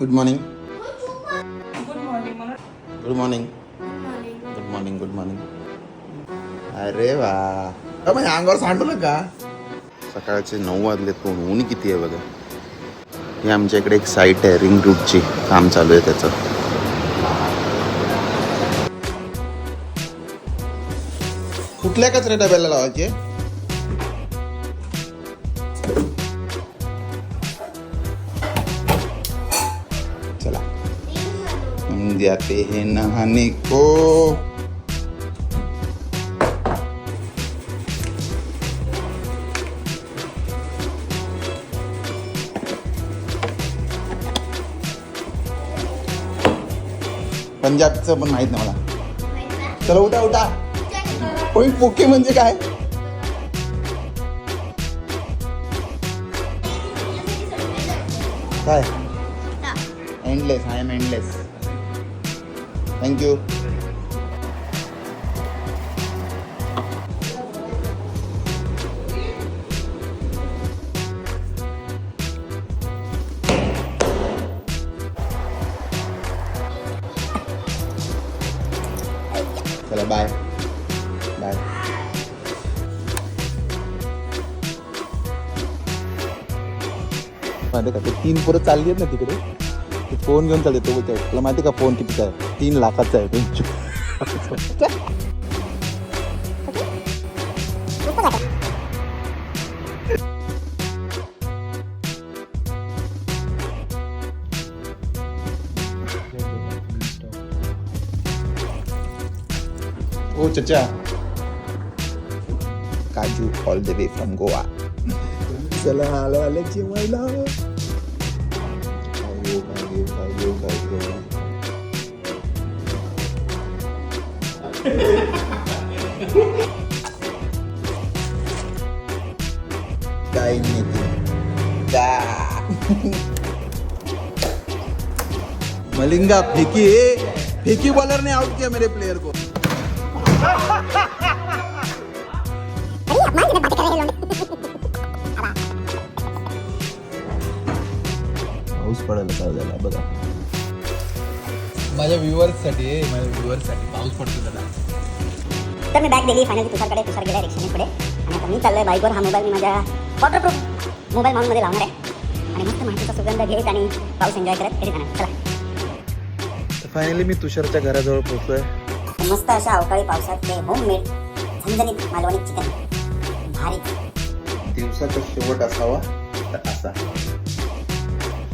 Good morning. Good morning मला. Good morning. Good morning. Good morning. अरे वा, मग अंगावर सांडू नका. सकाळचे 9 वाजले. पण ऊन किती आहे बघा. ही आमच्या इकडे एक साईट आहे रिंग रोडची, काम चालू आहे त्याचं. कुठल्या कचऱ्या डब्याला लावायचे? चला हम जाते हैं नहाने को. पंजाबचं पण माहित नाही मला. चला उठा उठा. होय, पोके म्हणजे काय? काय? Endless. I am endless. Thank you. चला बाय बाय. माहिती का ते 3 पोरं चालली आहेत ना तिकडे, ते फोन घेऊन चालले. तो तुला माहिती का फोन कितीचा आहे? 3 लाखाचा आहे. ओ चचा, काजू all the way from Goa. चला आलो आले जेवायला. काय नाही मलिंगा फेंकी बॉलर ने आउट किया मेरे प्लेयर को. पाऊस पडायला चालू झाला बघा. माझ्या व्ह्युअर्ससाठी पाऊस पडतो दादा. तर मी बॅग दिली फायनली तुषारकडे. तुषार गेला रिक्षाने पुढे आणि आता मी चाललोय बाईकवर. हा मोबाईल मी माझ्या वॉटरप्रूफ मोबाईल माउंटमध्ये लावणार आहे आणि मस्त माहितीचा सुगंध घेत आणि पाऊस एन्जॉय करत घरी जाणार. चला फायनली मी तुषारच्या घराजवळ पोहोचलोय. मस्त अशा अवकाळी पावसात ते होममेड झणझणीत मालवणी चिकन भारी. दिवसाचा शेवट असावा तर असा.